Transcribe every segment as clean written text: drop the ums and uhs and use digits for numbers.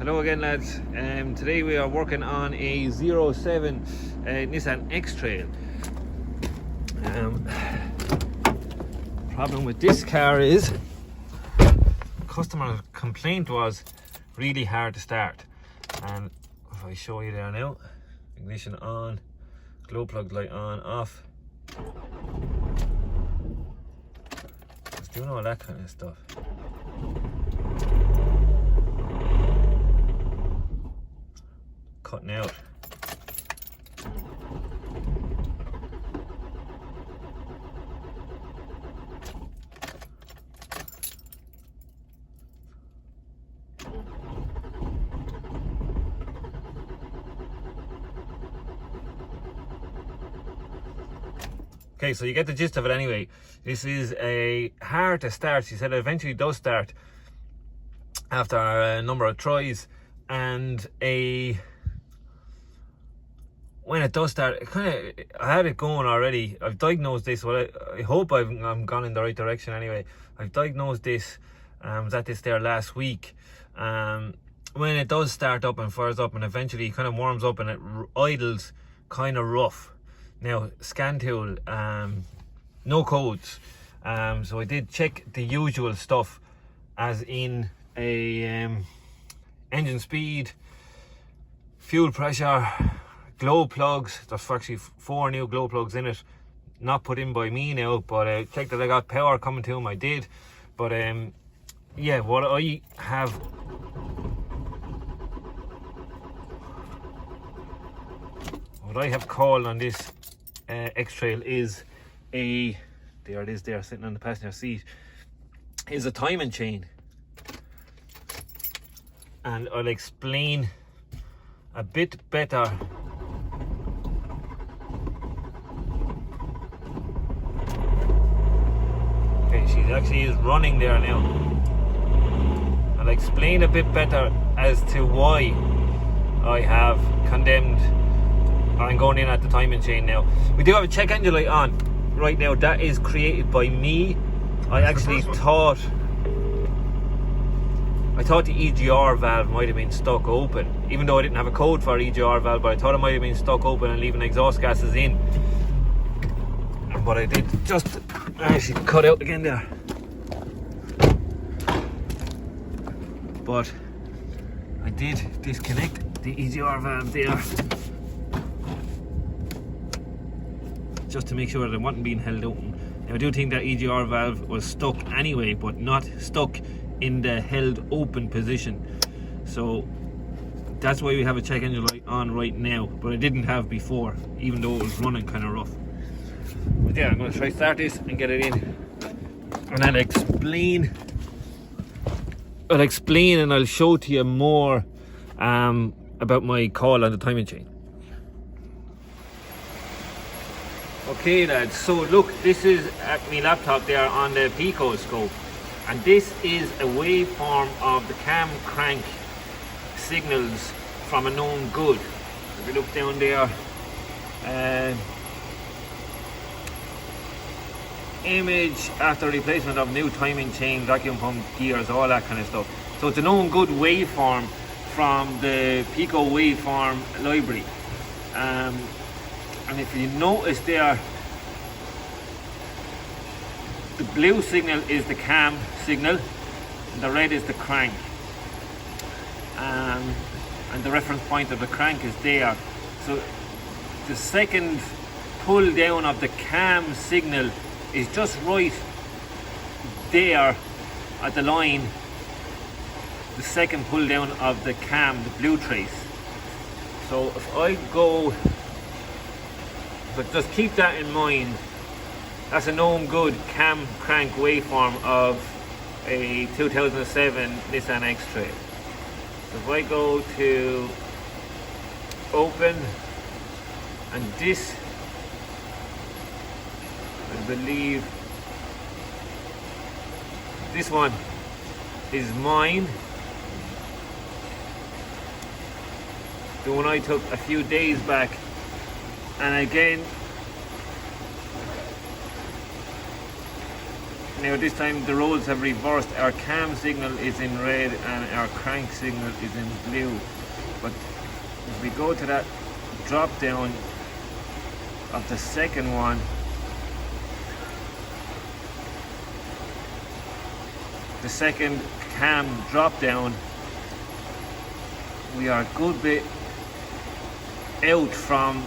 Hello again, lads. Today we are working on a 07 Nissan X Trail. Problem with this car is customer complaint was really hard to start, and if I show you there now, ignition on, glow plug light on, off, it's doing all that kind of stuff. Cutting out. Okay, so you get the gist of it anyway. This is a hard to start. She said it eventually does start after a number of tries, and when it does start, I had it going already. I've diagnosed this. Well, I hope I'm gone in the right direction anyway. I've diagnosed this. Was at this there last week. When it does start up and fires up and eventually kind of warms up and it idles kind of rough. Now, scan tool, no codes. So I did check the usual stuff, as in a engine speed, fuel pressure, glow plugs. There's actually 4 new glow plugs in it, not put in by me now, but I checked that I got power coming to them. I did, but yeah, what I have called on this X Trail is there it is there sitting on the passenger seat, is a timing chain, and I'll explain a bit better. Okay, she actually is running there now. I'll explain a bit better as to why I have condemned. I'm going in at the timing chain now. We do have a check engine light on right now. That is created by me. I actually thought the EGR valve might have been stuck open, even though I didn't have a code for EGR valve, but I thought it might have been stuck open and leaving exhaust gases in. But I did just actually cut out again there. But I did disconnect the EGR valve there, just to make sure that it wasn't being held open. Now, I do think that EGR valve was stuck anyway, but not stuck in the held open position. So that's why we have a check engine light on right now, but I didn't have before, even though it was running kind of rough. But yeah, I'm going to try start this and get it in, and I'll explain and I'll show to you more about my call on the timing chain. Okay, lads, so look, this is at my laptop there on the PicoScope, and this is a waveform of the cam crank signals from a known good. If you look down there, image after replacement of new timing chain, vacuum pump, gears, all that kind of stuff. So it's a known good waveform from the Pico waveform library. And if you notice there, the blue signal is the cam signal, and the red is the crank. And the reference point of the crank is there. So the second pull down of the cam signal is just right there at the line, the second pull down of the cam, the blue trace. So if I go, but just keep that in mind, that's a known good cam crank waveform of a 2007 Nissan X Trail. So if I go to open, and this, I believe this one is mine, the one I took a few days back. And again, Now this time the roles have reversed. Our cam signal is in red and our crank signal is in blue. But if we go to that drop down of the second one, the second cam drop down, we are a good bit out from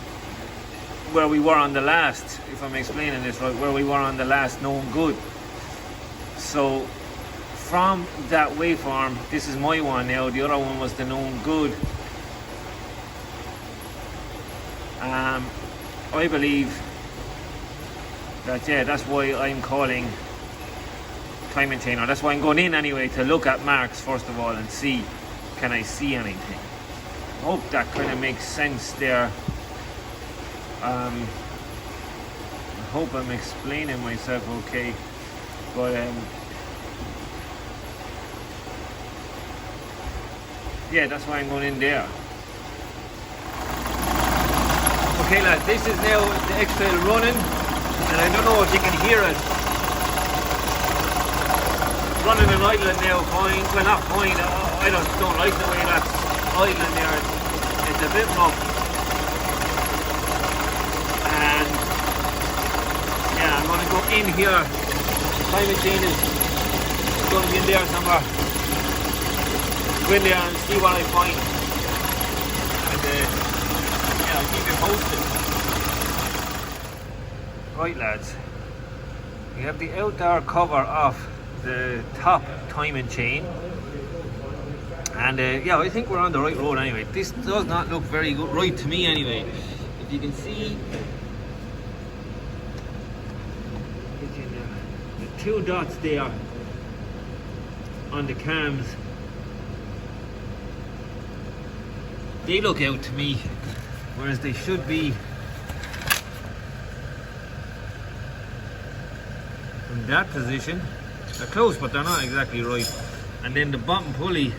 where we were on the last, if I'm explaining this right, where we were on the last known good. So from that waveform, this is my one now, the other one was the known good. I believe that, yeah, that's why I'm calling timing chain, or that's why I'm going in anyway, to look at marks first of all and see, can I see anything? I hope that kind of makes sense there. I hope I'm explaining myself okay, but yeah, that's why I'm going in there. Okay lads, this is now the X Trail running, and I don't know if you can hear it. Running and idling now, fine. Well, not fine. I just don't like the way that's idling there. It's a bit rough. And yeah, I'm going to go in here. Time machine is going to be in there somewhere. Go in there and see what I find. And yeah, I'll keep you posted. Right lads, we have the outdoor cover off the top timing chain, and yeah, I think we're on the right road anyway. This does not look very good, right to me anyway. If you can see the two dots there on the cams, they look out to me, whereas they should be in that position. They're close, but they're not exactly right. And then the bottom pulley,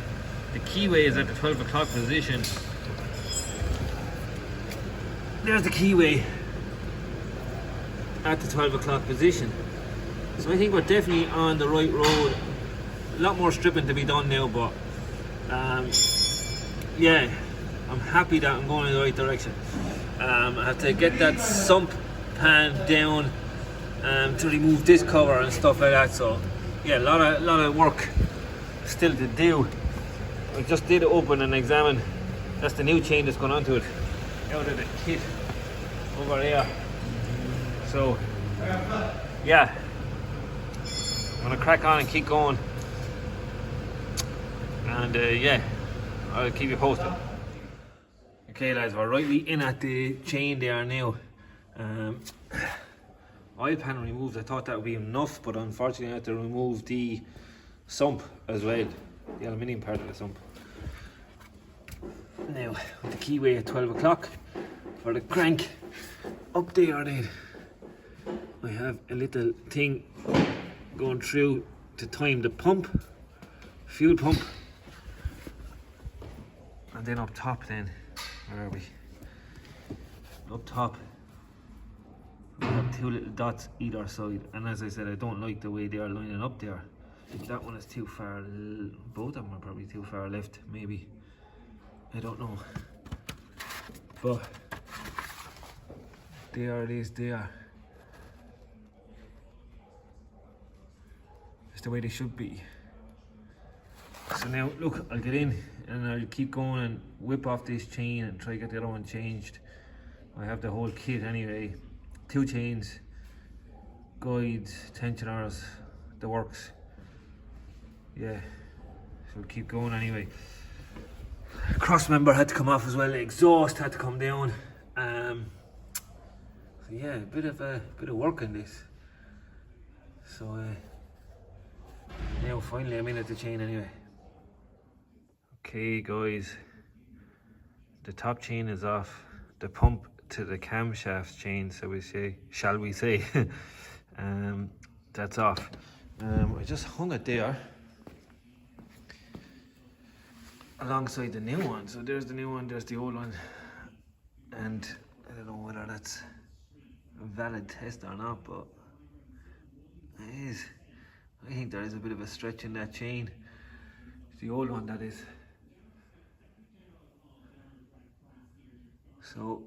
the keyway is at the 12 o'clock position. There's the keyway at the 12 o'clock position. So I think we're definitely on the right road. A lot more stripping to be done now, but yeah, I'm happy that I'm going in the right direction. I have to get that sump pan down to remove this cover and stuff like that. So yeah, a lot of work still to do. I just did open and examine. That's the new chain that's gone onto it out of the kit over there. So yeah, I'm gonna crack on and keep going, and yeah, I'll keep you posted. Okay lads, we're rightly in at the chain there now. Oil pan removed. I thought that would be enough, but unfortunately I had to remove the sump as well, the aluminium part of the sump. Now with the keyway at 12 o'clock for the crank up there, then I have a little thing going through to time the pump, fuel pump, and then up top, then where are we? Up top we have two little dots either side, and as I said, I don't like the way they are lining up there. That one is too far, both of them are probably too far left, maybe, I don't know, but there it is there. It's the way they should be. So now look, I'll get in and I'll keep going and whip off this chain and try to get the other one changed. I have the whole kit anyway, 2 chains, guides, tensioners, the works. Yeah, so we'll keep going anyway. Cross member had to come off as well, the exhaust had to come down. So yeah, a bit of work in this. So now finally I'm in at the chain anyway. Okay guys, the top chain is off, the pump to the camshaft chain, shall we say, that's off. I just hung it there alongside the new one. So there's the new one, there's the old one, and I don't know whether that's a valid test or not, but it is. I think there is a bit of a stretch in that chain. It's the old one, that is. So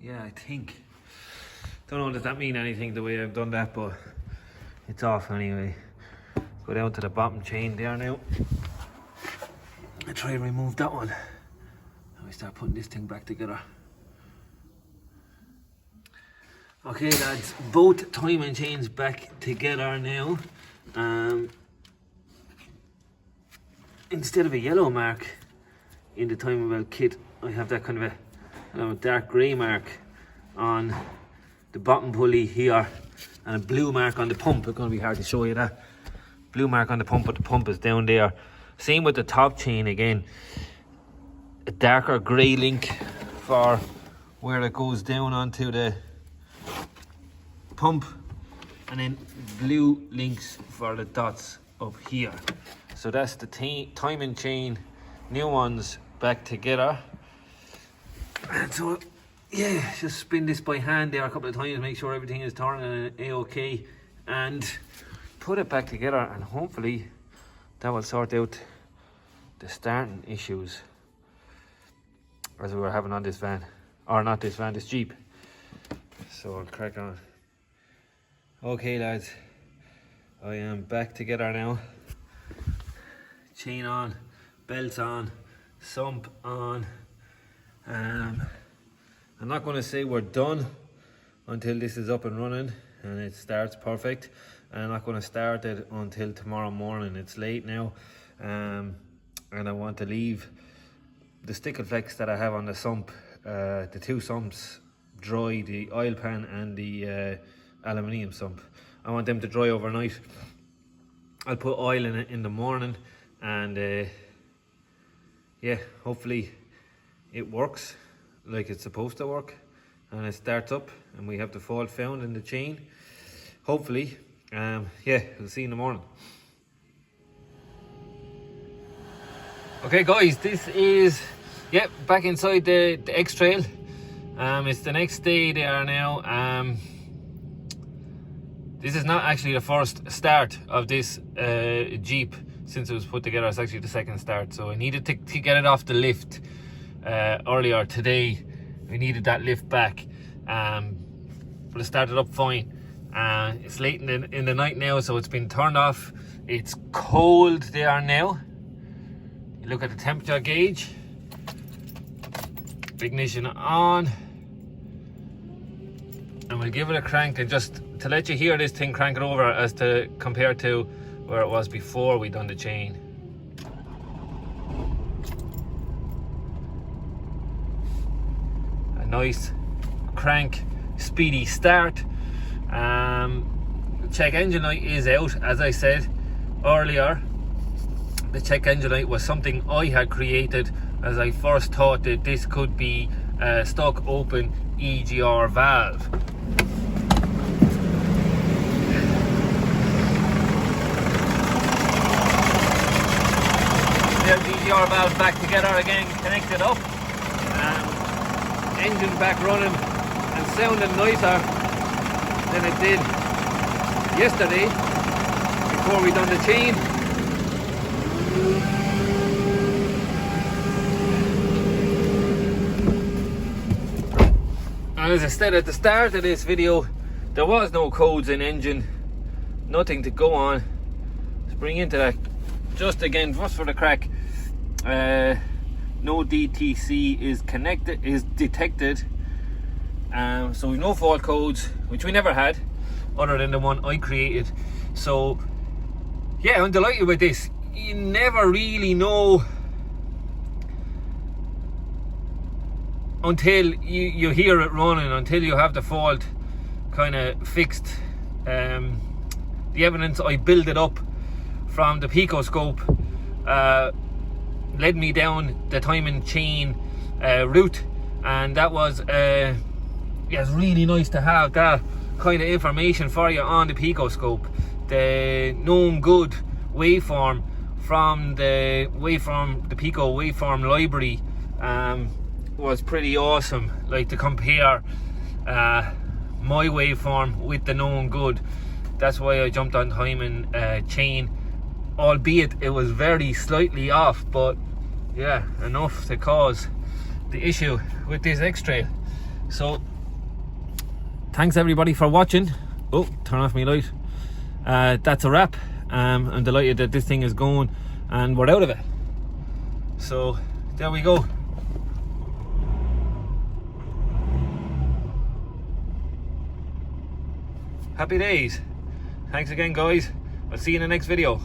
yeah, I think, don't know, does that mean anything the way I've done that, but it's off anyway. Go down to the bottom chain there now. I try and remove that one. And we start putting this thing back together. Okay lads, both timing chains back together now. Instead of a yellow mark in the timing belt kit, I have that kind of a dark grey mark on the bottom pulley here and a blue mark on the pump. It's going to be hard to show you that. Blue mark on the pump, but the pump is down there. Same with the top chain again. A darker grey link for where it goes down onto the pump, and then blue links for the dots up here. So that's the timing chain, new ones back together. And so yeah, just spin this by hand there a couple of times, make sure everything is turning a-okay, and put it back together, and hopefully that will sort out the starting issues as we were having on this van, or not this van, this Jeep. So I'll crack on. Okay lads, I am back together now. Chain on, belts on, sump on. I'm not going to say we're done until this is up and running and it starts perfect. And I'm not going to start it until tomorrow morning. It's late now, and I want to leave the sticker flex that I have on the sump, the two sumps, dry, the oil pan and the aluminium sump. I want them to dry overnight. I'll put oil in it in the morning, and yeah, hopefully it works like it's supposed to work and it starts up and we have the fault found in the chain, hopefully. Yeah, we'll see you in the morning. Okay guys, this is back inside the X Trail. It's the next day there now. This is not actually the first start of this Jeep since it was put together. It's actually the second start, so I needed to get it off the lift earlier today. We needed that lift back, but it started up fine. It's late in the night now, so it's been turned off. It's cold there now. You look at the temperature gauge. Ignition on, and we'll give it a crank, and just to let you hear this thing crank it over as to compare to where it was before we done the chain. A nice crank, speedy start. Check engine light is out, as I said earlier. The check engine light was something I had created, as I first thought that this could be a stuck open EGR valve. There's the EGR valve back together again, connected up. Engine back running and sounding nicer than it did yesterday before we done the chain. And as I said at the start of this video, there was no codes in engine, nothing to go on. Let's bring into that just again, just for the crack. No DTC is detected, so we've no fault codes, which we never had other than the one I created. So yeah, I'm delighted with this. You never really know until you hear it running, until you have the fault kind of fixed. The evidence I built it up from the PicoScope led me down the timing chain route, and that was it's really nice to have that kind of information for you on the PicoScope. The known good waveform from the Pico waveform library was pretty awesome, like to compare my waveform with the known good. That's why I jumped on timing chain, albeit it was very slightly off, but yeah, enough to cause the issue with this X Trail. So thanks everybody for watching. Oh, turn off my light. That's a wrap. I'm delighted that this thing is going and we're out of it. So there we go. Happy days. Thanks again, guys. I'll see you in the next video.